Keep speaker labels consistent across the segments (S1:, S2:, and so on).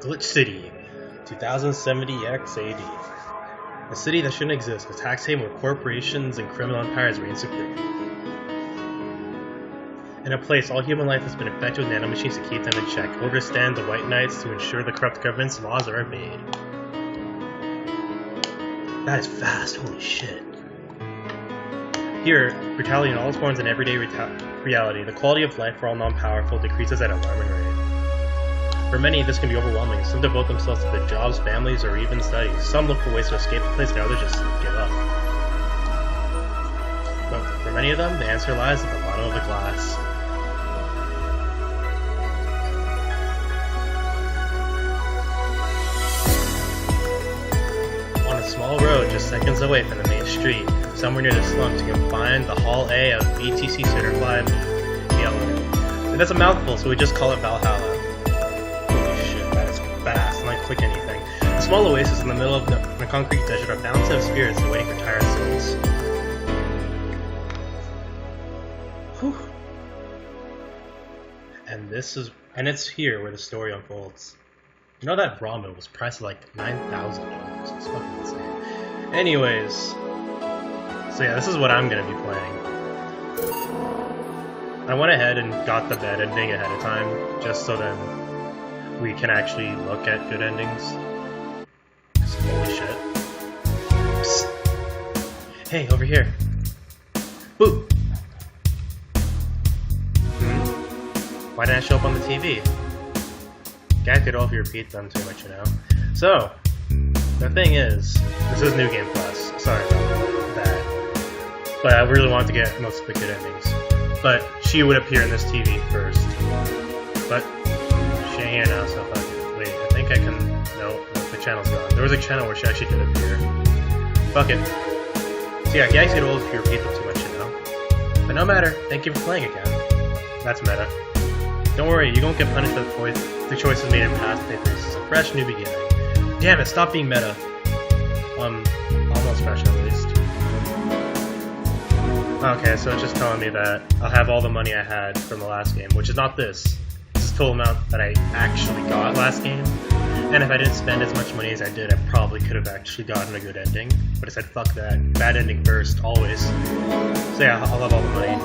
S1: Glitch City, 2070 XAD. A city that shouldn't exist, a tax haven where corporations and criminal empires reign supreme. In a place, all human life has been infected with nanomachines to keep them in check. Ogres stand the White Knights to ensure the corrupt government's laws are obeyed. That is fast, holy shit. Here, brutality in all its forms and everyday reality, the quality of life for all non-powerful decreases at an alarming rate. For many, this can be overwhelming. Some devote themselves to their jobs, families, or even studies. Some look for ways to escape the place, and others just give up. But for many of them, the answer lies at the bottom of the glass. On a small road just seconds away from the main street, somewhere near the slums, you can find the Hall A of BTC certified VA-11. And that's a mouthful, so we just call it Valhalla. Holy shit, that is fast, and I click anything. A small oasis in the middle of the concrete desert, a fountain of spirits waiting for tired souls. Whew. And it's here where the story unfolds. You know that ramen was priced like $9,000. It's fucking insane. Anyways, so yeah, this is what I'm gonna be playing. I went ahead and got the bad ending ahead of time, just so then we can actually look at good endings. Holy shit. Psst. Hey, over here. Boo! Why didn't I show up on the TV? Guys could all if you repeat them too much, you know. So, the thing is, this is New Game Plus. Sorry about that. But I really wanted to get most of the good endings. But she would appear in this TV first. But she ain't here now, so fuck it. Wait, I think I can. No, the channel's gone. There was a channel where she actually did appear. Fuck it. So yeah, guys get old if you repeat them too much, you know. But no matter. Thank you for playing again. That's meta. Don't worry, you won't get punished for the choices made in past playthroughs. It's a fresh new beginning. Damn it, stop being meta. Almost fresh at least. Okay, so it's just telling me that I'll have all the money I had from the last game, which is not this. This is the total amount that I actually got last game. And if I didn't spend as much money as I did, I probably could have actually gotten a good ending. But I said, fuck that. Bad ending first, always. So yeah, I'll have all the money.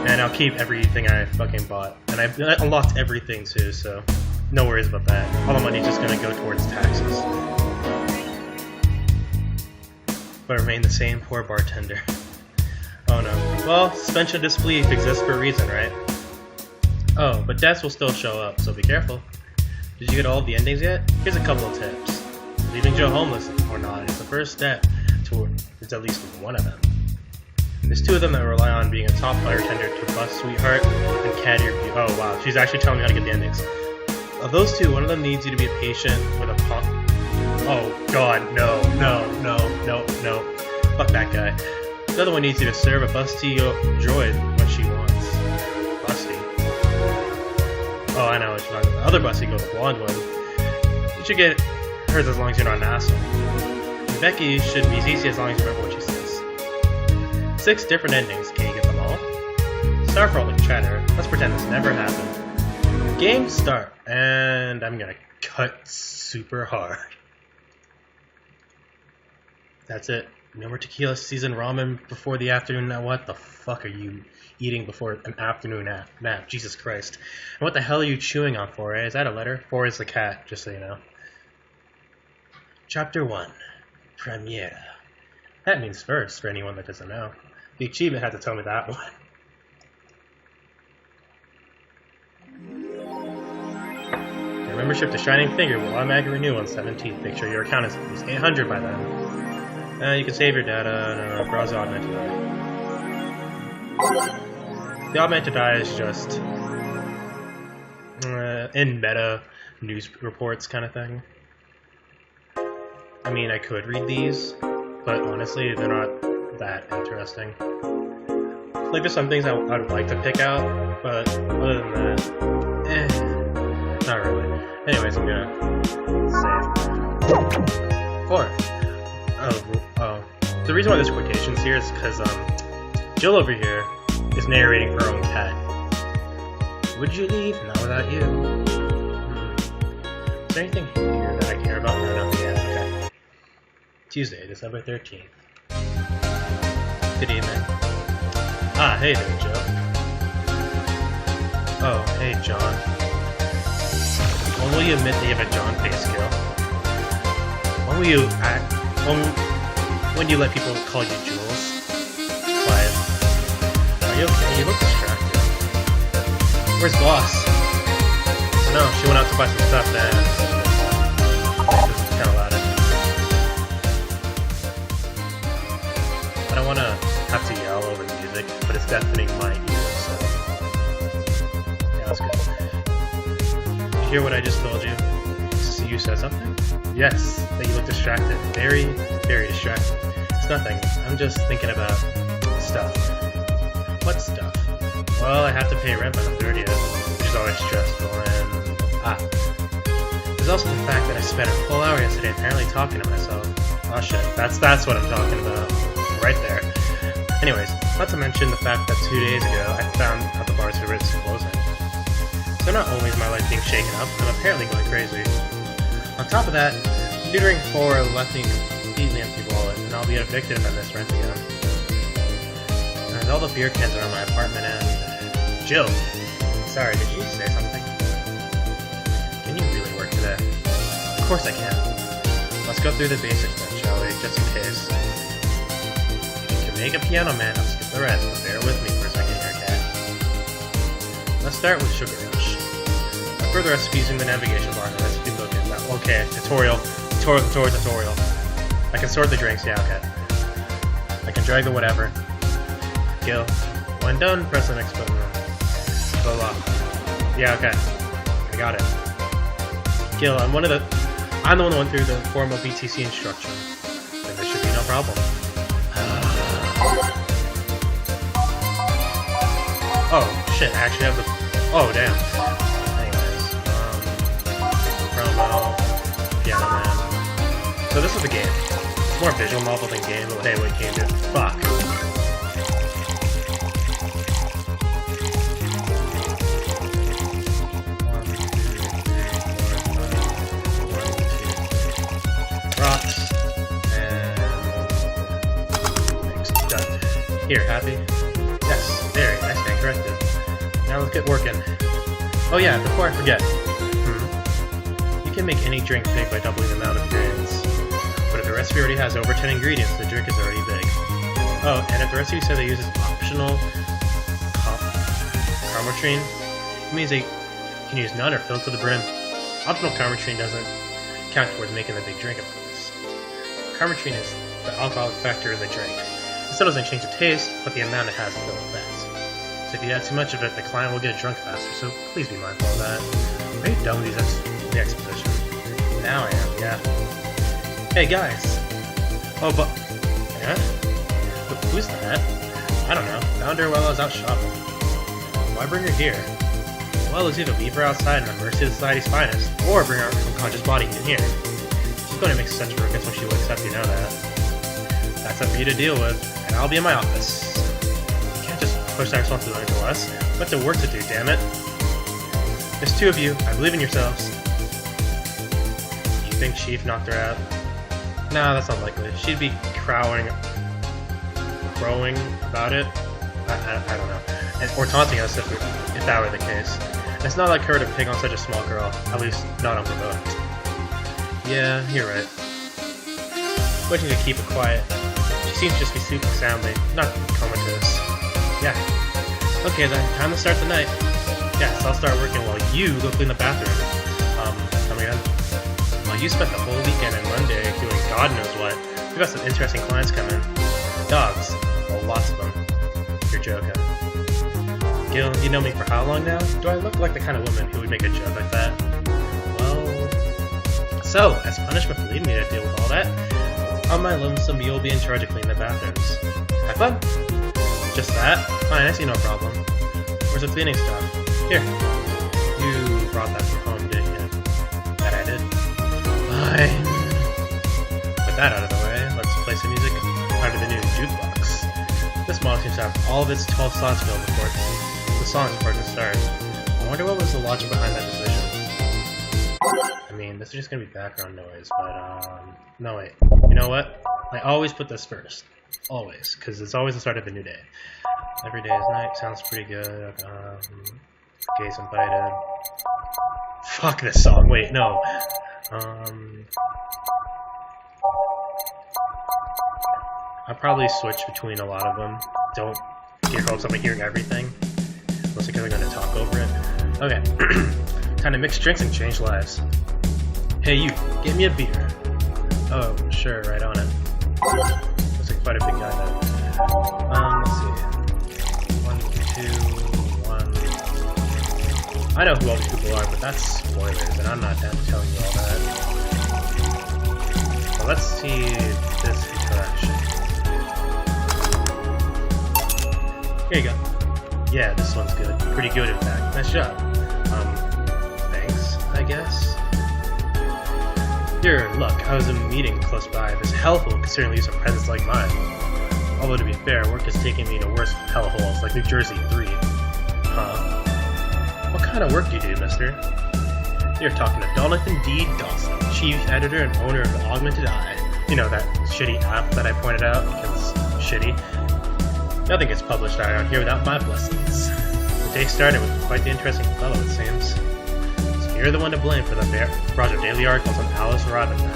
S1: And I'll keep everything I fucking bought. And I unlocked everything too, so no worries about that. All the money's just gonna go towards taxes. But remain the same poor bartender. Oh no. Well, suspension of disbelief exists for a reason, right? Oh, but deaths will still show up, so be careful. Did you get all of the endings yet? Here's a couple of tips. Leaving Joe homeless or not is the first step towards at least one of them. There's two of them that rely on being a top bartender to Bus Sweetheart and Caddy Review. Oh wow, she's actually telling me how to get the endings. Of those two, one of them needs you to be a patient with a pump. Oh god, no. Fuck that guy. The other one needs you to serve a busty droid what she wants. Busty? Oh, I know what you're talking about. The other busty girl, the blonde one. You should get hers as long as you're not an asshole. And Becky should be as easy as long as you remember what she says. 6 different endings. Can you get them all? Start for all the chatter. Let's pretend this never happened. Game start. And I'm gonna cut super hard. That's it. No more tequila seasoned ramen before the afternoon nap. What the fuck are you eating before an afternoon nap? Jesus Christ. And what the hell are you chewing on, 4A? Is that a letter? 4 is the cat, just so you know. Chapter 1. Premiere. That means first, for anyone that doesn't know. The achievement had to tell me that one. Your membership to Shining Finger will automatically renew on 17th. Make sure your account is at least 800 by then. You can save your data. No, browse the augmented eye. The augmented eye is just in meta news reports kind of thing. I mean, I could read these, but honestly, they're not that interesting. Like, there's some things I would like to pick out, but other than that, not really. Anyways, I'm gonna save. 4. Oh. The reason why there's quotations here is because Jill over here is narrating her own cat. Would you leave? Not without you. Is there anything here that I care about? No, nothing yet. Okay. Tuesday, December 13th. Good evening. Ah, hey there, Joe. Oh, hey, John. When will you admit that you have a John pay skill? When will you act? When you let people call you Jules? Quiet. Are you okay? You look distracted. Where's Boss? No, she went out to buy some stuff, man. This is kind of loud. I don't want to have to yell over the music, but it's deafening my ears, so... Yeah, that's good. Did you hear what I just told you? You said something? Yes, that you look distracted. Very, very distracted. It's nothing. I'm just thinking about stuff. What stuff? Well, I have to pay rent by the 30th, which is always stressful, and... There's also the fact that I spent a full hour yesterday apparently talking to myself. Oh shit, that's what I'm talking about. Right there. Anyways, not to mention the fact that 2 days ago I found out the bar service is closing. So not only is my life being shaken up, I'm apparently going crazy. On top of that, tutoring 4 left me completely empty wallet, and I'll be evicted if I miss rent again. There's all the beer cans around my apartment and... Jill! Sorry, did you say something? Can you really work today? Of course I can. Let's go through the basics then, shall we? Just in case. If you can make a piano man, I'll skip the rest, but bear with me for a second here, okay? Let's start with Sugar Rush. For the recipe using the navigation bar in the recipe book. Okay, tutorial. I can sort the drinks, yeah, okay. I can drag the whatever. Gil. When done, press the next button. Blah blah. Yeah, okay. I got it. Gil, I'm the one that went through the formal BTC instruction. Then there should be no problem. Oh, shit, I actually have the... Oh, damn. Piano Man. So this is the game. It's more visual novel than game, but hey, what game did? Fuck. Rocks. And... done. Here, happy? Yes, very nice, stand corrected. Now let's get working. Oh yeah, before I forget. You can make any drink big by doubling the amount of ingredients. But if the recipe already has over 10 ingredients, the drink is already big. Oh, and if the recipe says it uses optional carmotrine, it means they can use none or fill to the brim. Optional carmotrine doesn't count towards making the big drink, of course. Carmotrine is the alcoholic factor in the drink. It still doesn't change the taste, but the amount it has will affect. So if you add too much of it, the client will get drunk faster, so please be mindful of that. Are you done with the exposition? Now I am, yeah. Hey guys! Oh, but... Yeah? Who's that? I don't know. Found her while I was out shopping. Why bring her here? Well, it's either leave her outside in the mercy of society's finest, or bring her unconscious body in here. She's going to make such ruckus when she wakes up, you know that. That's up for you to deal with, and I'll be in my office. You can't just push that responsibility to us. We have to work to do, damn it. There's 2 of you. I believe in yourselves. You think Chief knocked her out? Nah, that's unlikely. She'd be crowing about it. I don't know. Or taunting us if that were the case. And it's not like her to pick on such a small girl. At least, not unprovoked. Yeah, you're right. Wishing to keep it quiet. She seems to just be sleeping soundly, not comatose. Yeah. Okay then, time to start the night. Yes, I'll start working while you go clean the bathroom. Come again? Well, you spent the whole weekend and Monday doing God knows what. We've got some interesting clients coming. Dogs. Well, lots of them. You're joking. Gil, you know me for how long now? Do I look like the kind of woman who would make a joke like that? Well... So, as punishment for leaving me to deal with all that, on my lonesome you'll be in charge of cleaning the bathrooms. Have fun! Just that? Fine, I see no problem. Where's the cleaning stuff? Here. You brought that from home, didn't you? That I did. Fine. With that out of the way, let's play some music out of the new jukebox. This model seems to have all of its 12 slots filled before the songs before it can start. I wonder what was the logic behind that decision. I mean, this is just gonna be background noise, but, no wait. You know what? I always put this first. Always. Because it's always the start of a new day. Every day is night, sounds pretty good. Gays invited. Fuck this song, wait, no. I'll probably switch between a lot of them. Don't get your hopes up on hearing everything. Mostly because I'm going to talk over it. Okay. Time to mix drinks and change lives. Hey you, get me a beer. Oh, sure, right on it. Looks like quite a big guy though. Let's see. 1, 2, 1. I know who all these people are, but that's spoilers, and I'm not down to telling you all that. So let's see this interaction. Here you go. Yeah, this one's good. Pretty good, in fact. Nice job. Thanks, I guess? Your luck, I was in a meeting close by. This hellhole could certainly use a presence like mine. Although, to be fair, work has taken me to worse hellholes, like New Jersey 3. Huh? What kind of work do you do, mister? You're talking to Jonathan D. Dawson, chief editor and owner of the Augmented Eye. You know, that shitty app that I pointed out because shitty. Nothing gets published around here without my blessings. The day started with quite the interesting fellow, it seems. So you're the one to blame for the barrage of daily articles on Alice Robinson.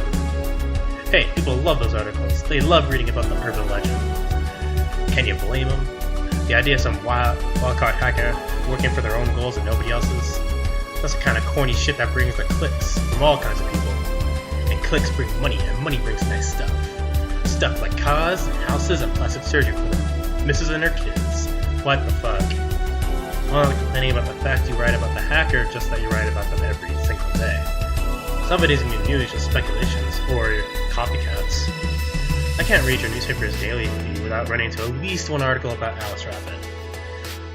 S1: Hey, people love those articles. They love reading about the urban legend. Can you blame them? The idea of some wild-caught hacker working for their own goals and nobody else's? That's the kind of corny shit that brings the clicks from all kinds of people. And clicks bring money, and money brings nice stuff. Stuff like cars and houses and plastic surgery for them. Mrs. and her kids. What the fuck? I'm not complaining about the fact you write about the hacker, just that you write about them every single day. Some of it isn't even news, just speculations, or copycats. I can't read your newspaper's daily feed without running into at least one article about Alice Rapid.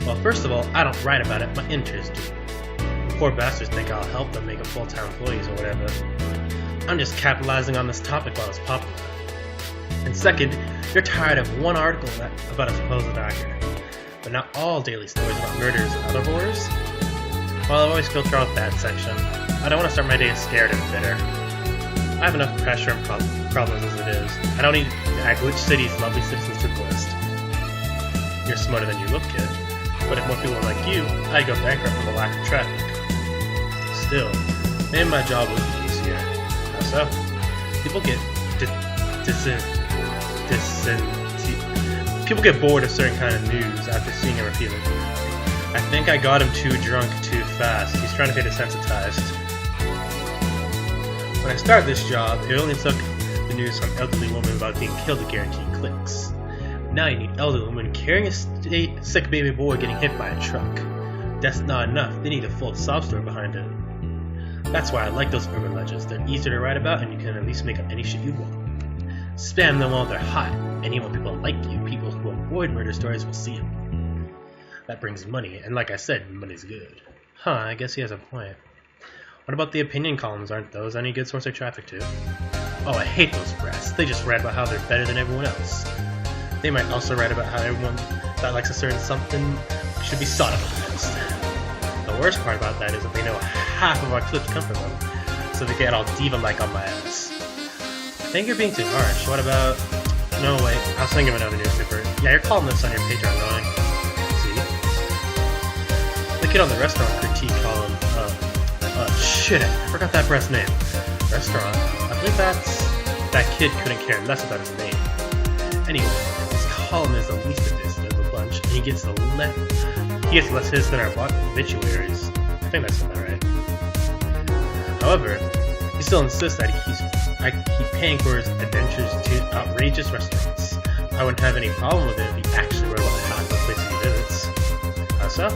S1: Well, first of all, I don't write about it, my interest do. The poor bastards think I'll help them make them full-time employees or whatever. I'm just capitalizing on this topic while it's popular. And second, you're tired of one article about a supposed hacker, but not all daily stories about murders and other horrors? Well, I always filter out that section. I don't want to start my day scared and bitter. I have enough pressure and problems as it is. I don't need to add which city's lovely citizens to the list. You're smarter than you look, kid. But if more people were like you, I'd go bankrupt from the lack of traffic. Still, maybe my job would be easier. How so? People get people get bored of certain kind of news after seeing it repeatedly. I think I got him too drunk too fast. He's trying to get desensitized. When I started this job, it only took the news from elderly woman about being killed to guarantee clicks. Now you need elderly women carrying a sick baby boy getting hit by a truck. That's not enough. They need a full sob story behind it. That's why I like those urban legends. They're easier to write about, and you can at least make up any shit you want. Spam them while they're hot, and even when people like you, people who avoid murder stories will see them. That brings money, and like I said, money's good. Huh, I guess he has a point. What about the opinion columns? Aren't those any good source of traffic too? Oh, I hate those press. They just write about how they're better than everyone else. They might also write about how everyone that likes a certain something should be sodomized. The worst part about that is that they know half of our clips come from them, so they get all diva-like on my ass. I think you're being too harsh. What about... No, wait. I was thinking of another newspaper. Yeah, you're calling this on your Patreon, going. See? The kid on the restaurant critique column. Shit, I forgot that press name. Restaurant. I believe that kid couldn't care less about his name. Anyway, his column is the least of the bunch, and he gets less hits than our obituaries. I think that's about right. However, he still insists that I keep paying for his adventures to outrageous restaurants. I wouldn't have any problem with it if he actually wrote about half the places he visits. How so?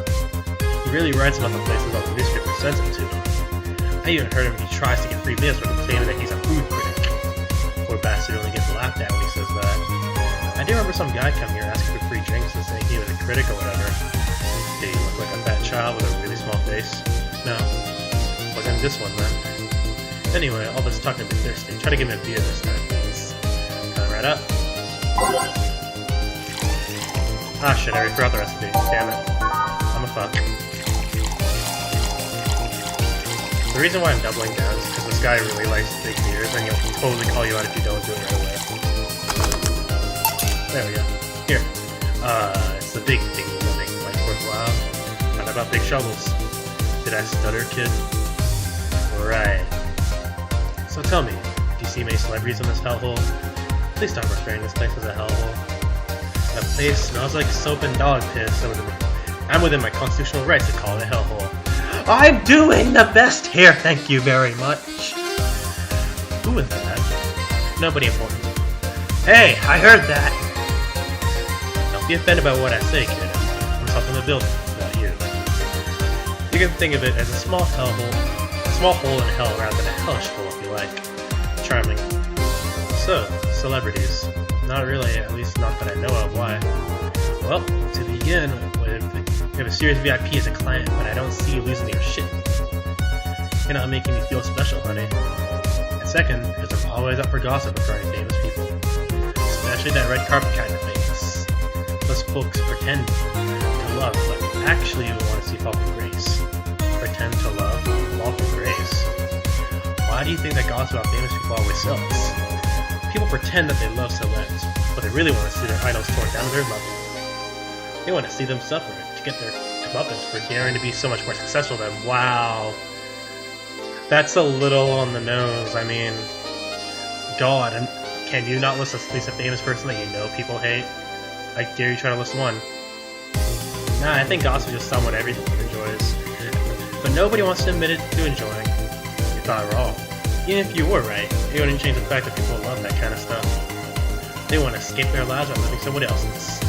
S1: He really writes about the places that the newspaper sends him to. I even heard him he tries to get free meals for claiming that he's a food critic. Poor bastard only gets laughed at when he says that. I do remember some guy come here asking for free drinks and saying he was a critic or whatever. Did he look like a fat child with a really small face? No. Wasn't this one, then. Anyway, all this talking to me thirsty. Try to give me a beer this time, please. Coming right up. Ah shit, I already forgot the recipe. Damn it. I'm a fuck. The reason why I'm doubling down is because this guy really likes big beers, and he'll totally call you out if you don't do it right away. There we go. Here. It's the big things that make life worthwhile. Not about big shovels. Did I stutter, kid? Right. So tell me, do you see many celebrities in this hellhole? Please stop referring to this place as a hellhole. That place smells like soap and dog piss, so I'm within my constitutional rights to call it a hellhole. I'm doing the best here, thank you very much. Who was that? Nobody important. Hey, I heard that! Don't be offended by what I say, kid. I'm talking the building, not you. You can think of it as a small hellhole. Small hole in hell rather than a hellish hole if you like. Charming. So, celebrities. Not really, at least not that I know of. Why? Well, to begin with, you have a serious VIP as a client, but I don't see you losing your shit. You're not making me feel special, honey. And second, because I'm always up for gossip regarding famous people. Especially that red carpet kind of famous. Those folks pretend to love, but actually want to see fall from grace. Pretend to love, fall from grace. Why do you think that gossip about famous people always sells? People pretend that they love celebs, but they really want to see their idols torn down to their level. They want to see them suffer to get their comeuppance for daring to be so much more successful than wow. That's a little on the nose. I mean, God, can you not list at least a famous person that you know people hate? I dare you try to list one. Nah, I think gossip is just someone everyone enjoys. But nobody wants to admit it to enjoying. You're not wrong. Even if you were right, it wouldn't change the fact that people love that kind of stuff. They want to escape their lives by living someone else's.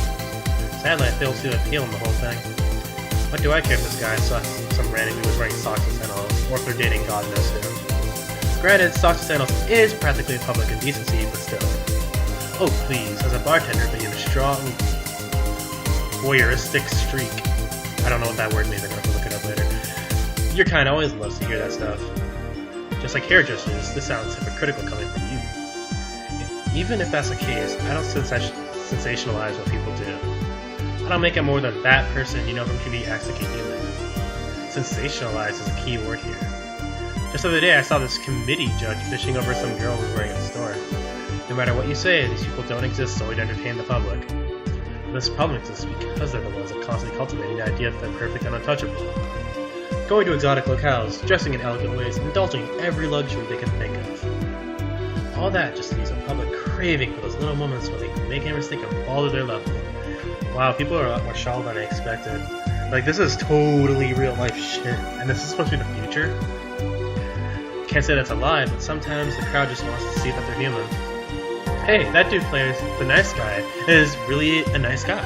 S1: Sadly, I fail to see the appeal in the whole thing. What do I care if this guy saw some random who was wearing socks and sandals, or if they're dating God knows who? Granted, socks and sandals is practically a public indecency, but still. Oh please, as a bartender, but you have a strong voyeuristic streak. I don't know what that word means, I'm gonna have to look it up later. Your kind always loves to hear that stuff. Just like hairdressers, this sounds hypocritical coming from you. Even if that's the case, I don't sensationalize what people do. I don't make it more than that person you know from TV acts like a human. Sensationalize is a key word here. Just the other day I saw this committee judge fishing over some girl who was wearing a store. No matter what you say, these people don't exist solely to entertain the public. This problem exists because they're the ones that constantly cultivating the idea that they're perfect and untouchable. Going to exotic locales, dressing in elegant ways, indulging in every luxury they can think of. All that just leaves a public craving for those little moments where they can make a mistake and fall to their level. Wow, people are a lot more shallow than I expected. Like, this is totally real life shit, and this is supposed to be the future? Can't say that's a lie, but sometimes the crowd just wants to see that they're human. Hey, that dude plays the nice guy is really a nice guy.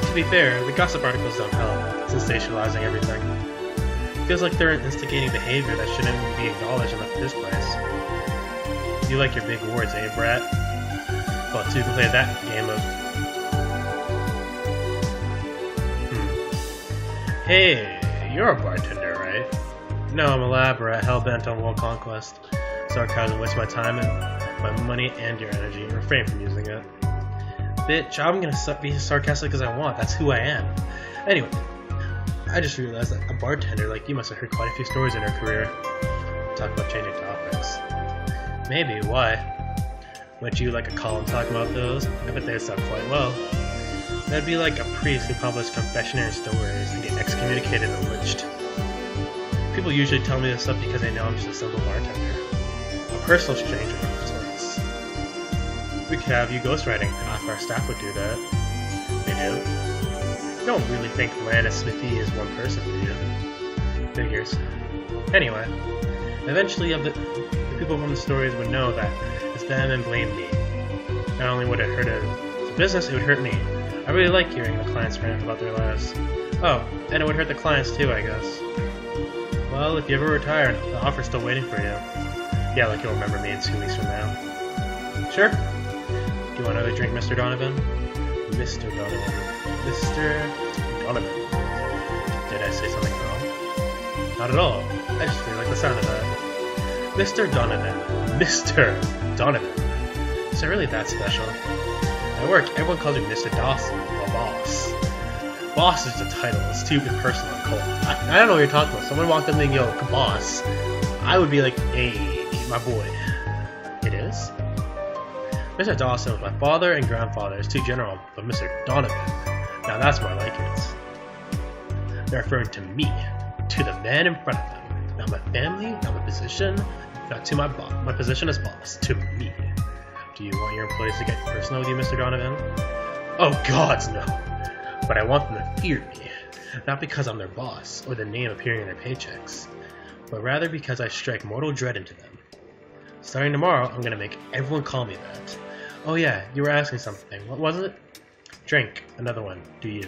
S1: To be fair, the gossip articles don't help, sensationalizing everything. Feels like they're instigating behavior that shouldn't be acknowledged in the first place. You like your big words, eh, brat? Well, two can play that game of... Hey, you're a bartender, right? No, I'm a lab rat, hell-bent on world conquest. Sarcasm wastes my time and my money and your energy. Refrain from using it. Bitch, I'm gonna be as sarcastic as I want. That's who I am. Anyway, I just realized that a bartender like you must have heard quite a few stories in her career. Talk about changing topics. Maybe, why? Would you like a column talking about those? I bet they'd sell quite well. That'd be like a priest who published confessionary stories and get excommunicated and lynched. People usually tell me this stuff because they know I'm just a simple bartender. A personal stranger of sorts. We could have you ghostwriting. Half our staff would do that. They do. You don't really think Lana Smithy is one person, do you? Figures. Anyway, eventually the people from the stories would know that it's them and blame me. Not only would it hurt the business, it would hurt me. I really like hearing the clients rant about their lives. Oh, and it would hurt the clients too, I guess. Well, if you ever retire, the offer's still waiting for you. Yeah, like you'll remember me in 2 weeks from now. Sure? Do you want another drink, Mr. Donovan? Mr. Donovan. Mr. Donovan. Did I say something wrong? Not at all. I just really like the sound of that. Mr. Donovan. Mr. Donovan. Is it really that special? At work, everyone calls me Mr. Dawson, or boss. Boss is the title. It's too impersonal and cold. I don't know what you're talking about. Someone walked up and yo, boss. I would be like, hey, my boy. It is? Mr. Dawson was my father and grandfather. It's too general, but Mr. Donovan. Now that's more like it. They're referring to me, to the man in front of them. Not my family, not my position, not to my boss. My position as boss, to me. Do you want your employees to get personal with you, Mr. Donovan? Oh gods, no. But I want them to fear me. Not because I'm their boss, or the name appearing in their paychecks, but rather because I strike mortal dread into them. Starting tomorrow, I'm gonna make everyone call me that. Oh yeah, you were asking something. What was it? Drink. Another one. Do you?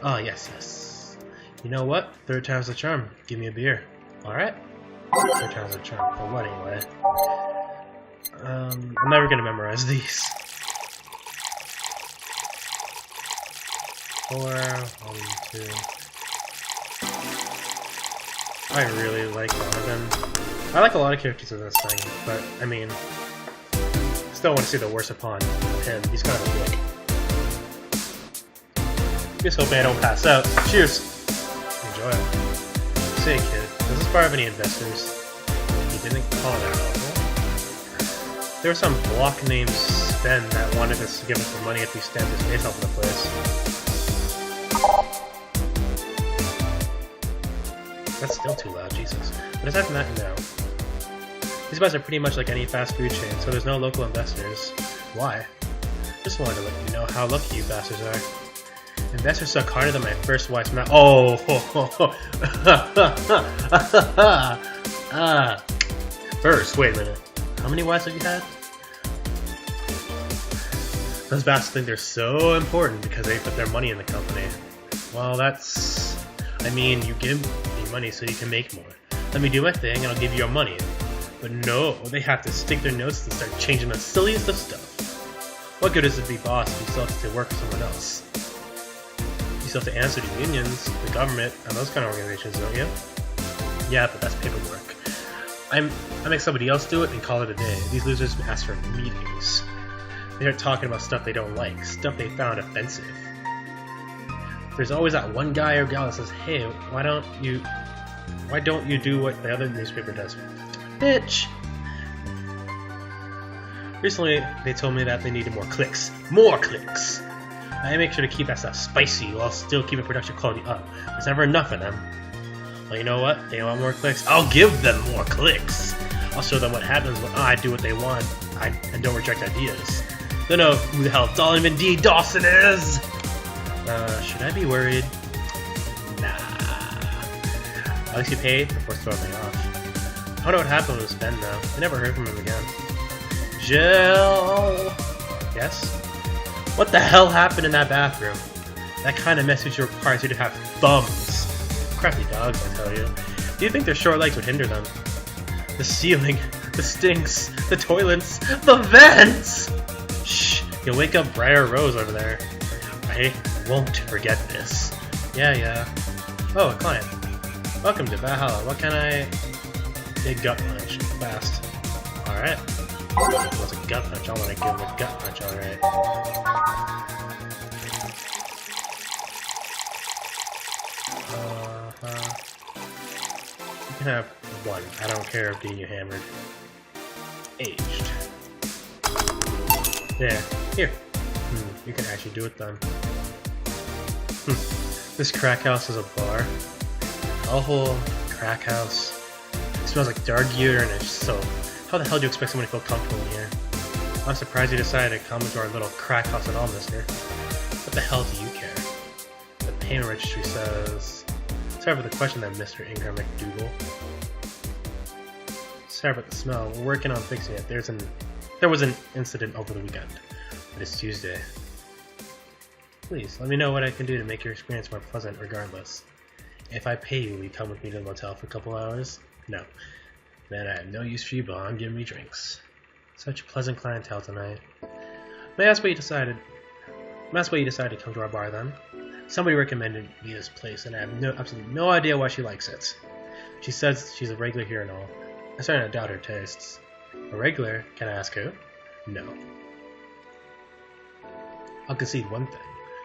S1: Oh, yes. You know what? Third time's the charm. Give me a beer. Alright? Third time's the charm. For what, anyway? I'm never gonna memorize these. 4, 1, 2. I really like Donovan. I like a lot of characters in this thing, but, I mean, still want to see the worst upon him. He's kind of a dick. Just hoping I don't pass out. Cheers! Enjoy it. Say, kid, does this bar have any investors? He didn't call it out awful. There was some block named Sven that wanted us to give us the money if we stamped his face off the place. That's still too loud, Jesus. But aside from that, no. These bars are pretty much like any fast food chain, so there's no local investors. Why? Just wanted to let you know how lucky you bastards are. Investors suck harder than my first wife's mouth. Oh! First, wait a minute. How many wives have you had? Those bastards think they're so important because they put their money in the company. Well, that's... I mean, you give me money so you can make more. Let me do my thing and I'll give you your money. But no, they have to stick their noses and start changing the silliest of stuff. What good is it to be boss if you still have to work for someone else? You still have to answer to unions, the government, and those kind of organizations, don't you? Yeah, but that's paperwork. I make somebody else do it and call it a day. These losers ask for meetings. They start talking about stuff they don't like, stuff they found offensive. There's always that one guy or gal that says, hey, why don't you do what the other newspaper does? Bitch! Recently, they told me that they needed more clicks. More clicks! I make sure to keep that stuff spicy while still keeping production quality up. There's never enough of them. Well, you know what? They want more clicks. I'll give them more clicks! I'll show them what happens when I do what they want and don't reject ideas. Don't know who the hell Donovan D. Dawson is! Should I be worried? Nah. At least he paid before throwing me off. I wonder what happened with Ben though. I never heard from him again. Jill! Yes? What the hell happened in that bathroom? That kind of message requires you to have thumbs. Crappy dogs, I tell you. Do you think their short legs would hinder them? The ceiling, the stinks, the toilets, the vents! Shh, you'll wake up Briar Rose over there. I won't forget this. Yeah. Oh, a client. Welcome to Valhalla. What can I... Big gut punch. Fast. Alright. What's a gut punch? I want to give him a gut punch, alright. You can have one. I don't care if being you hammered. Aged. There. Here. You can actually do it then. This crack house is a bar. A whole crack house. It smells like dark urinage, so how the hell do you expect someone to feel comfortable in here? I'm surprised you decided to come into our little crack house at all, mister. What the hell do you care? The payment registry says... Sorry for the question there, Mr. Ingram McDougal. Sorry about the smell. We're working on fixing it. There was an incident over the weekend. But it's Tuesday. Please, let me know what I can do to make your experience more pleasant regardless. If I pay you, will you come with me to the motel for a couple hours? No. Man, I have no use for you beyond giving me drinks. Such a pleasant clientele tonight. May I ask why you decided to come to our bar then? Somebody recommended me this place, and I have absolutely no idea why she likes it. She says she's a regular here and all. I'm starting to doubt her tastes. A regular? Can I ask who? No. I'll concede one thing.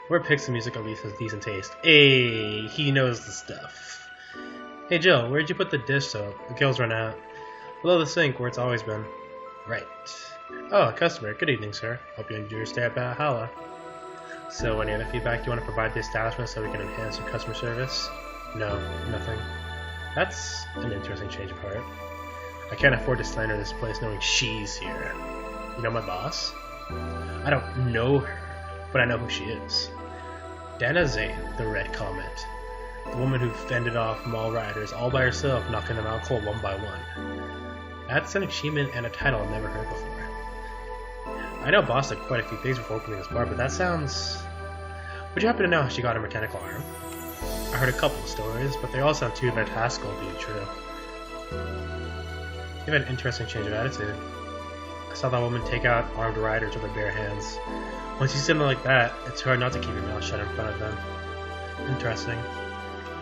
S1: Where picks the music of decent taste? Hey, he knows the stuff. Hey Jill, where'd you put the dish soap? The gills run out. Below the sink, where it's always been. Right. Oh, a customer. Good evening, sir. Hope you enjoy your stay at Valhalla. So, any other feedback you want to provide the establishment so we can enhance your customer service? No, nothing. That's an interesting change of heart. I can't afford to slander this place knowing she's here. You know my boss? I don't know her, but I know who she is. Dana Zane, the Red Comet. The woman who fended off mall riders all by herself, knocking them out cold one by one. That's an achievement and a title I've never heard before. I know Boss did quite a few things before opening this bar, but that sounds... Would you happen to know how she got her mechanical arm? I heard a couple of stories, but they all sound too fantastical to be true. You've had an interesting change of attitude. I saw that woman take out armed riders with her bare hands. Once you see something like that, it's hard not to keep your mouth shut in front of them. Interesting.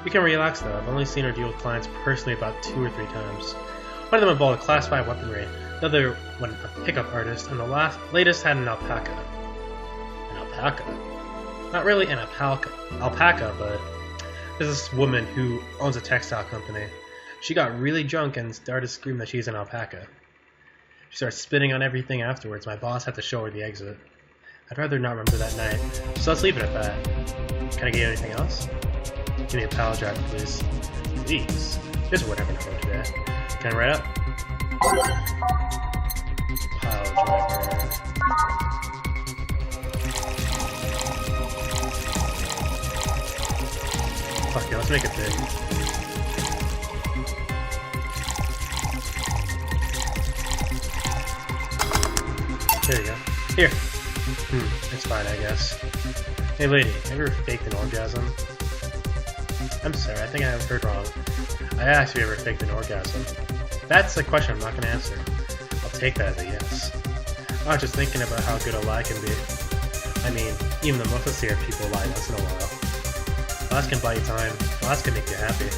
S1: You can relax though. I've only seen her deal with clients personally about 2 or 3 times. One of them involved a Class 5 weaponry, the other one a pickup artist, and the latest had an alpaca. An alpaca? Not really an alpaca, but there's this woman who owns a textile company. She got really drunk and started screaming that she's an alpaca. She started spitting on everything afterwards. My boss had to show her the exit. I'd rather not remember that night, so let's leave it at that. Can I get you anything else? Give me a pile driver, please. Please? Just whatever for today. Can I write up? Pile driver. Fuck yeah, let's make it big. There you go. Here. It's fine, I guess. Hey lady, have you ever faked an orgasm? I'm sorry, I think I heard wrong. I asked if you ever faked an orgasm. That's a question I'm not going to answer. I'll take that as a yes. I was just thinking about how good a lie can be. I mean, even the most sincere people lie once in a while. Lies can buy you time. Lies can make you happy.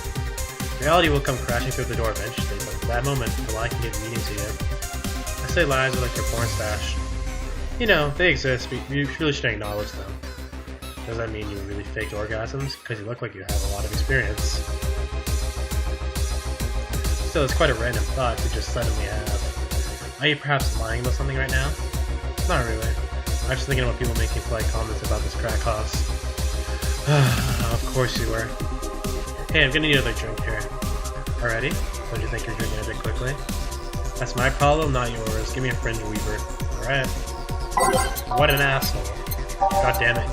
S1: Reality will come crashing through the door eventually, but for that moment, the lie can give meaning to you. I say lies are like your porn stash. You know, they exist, but you really should acknowledge them. Does that mean you really faked orgasms? Because you look like you have a lot of experience. Still, it's quite a random thought to just suddenly have. Are you perhaps lying about something right now? Not really. I'm just thinking about people making polite comments about this crack house. Of course you were. Hey, I'm gonna need another drink here. Already? Don't you think you're drinking a bit quickly? That's my problem, not yours. Give me a fringe weaver. Alright. What an asshole. God damn it.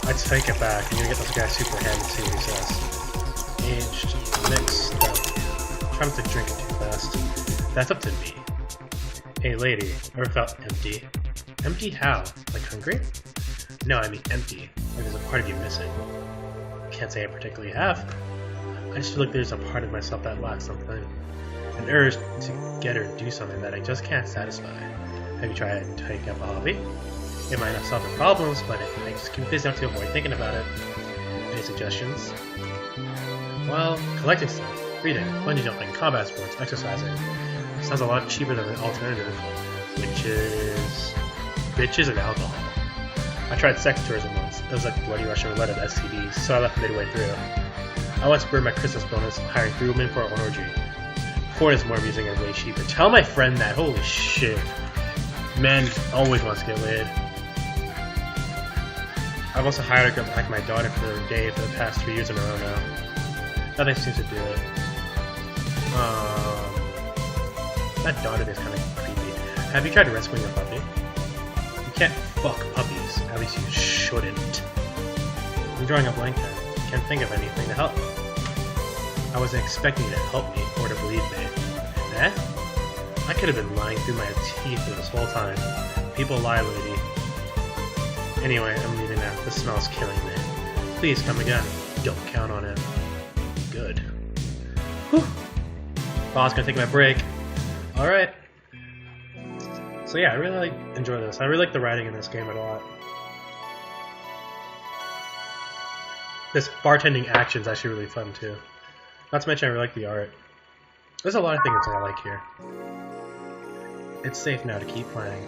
S1: I'd take it back. I'm gonna get this guy super hand and see what he says. Aged, mixed up. Try not to drink it too fast. That's up to me. Hey lady, ever felt empty? Empty how? Like hungry? No, I mean empty. Like there's a part of you missing. Can't say I particularly have. I just feel like there's a part of myself that lacks something. An urge to get or do something that I just can't satisfy. Have you tried taking up a hobby? It might not solve the problems, but it might just keep busy enough to avoid thinking about it. Any suggestions? Well, collecting stuff, reading, bungee jumping, combat sports, exercising. Sounds a lot cheaper than an alternative, which is bitches and alcohol. I tried sex tourism once. It was like bloody Russian roulette of STDs, so I left midway through. I once burned my Christmas bonus hiring 3 women for an orgy. 4 is more amusing and way cheaper. Tell my friend that. Holy shit. Man always wants to get laid. I've also hired a girl to pack my daughter for a day for the past 3 years in a row now. Nothing seems to do it. That daughter is kind of creepy. Have you tried rescuing a puppy? You can't fuck puppies. At least you shouldn't. I'm drawing a blank now. Can't think of anything to help. I wasn't expecting you to help me or to believe me. Eh? I could have been lying through my teeth this whole time. People lie, lady. Anyway, I'm leaving now. The smell's killing me. Please come again. Don't count on it. Good. Whew. Boss, gonna take my break. Alright. So yeah, I really enjoy this. I really like the writing in this game a lot. This bartending action is actually really fun too. Not to mention I really like the art. There's a lot of things I like here. It's safe now to keep playing.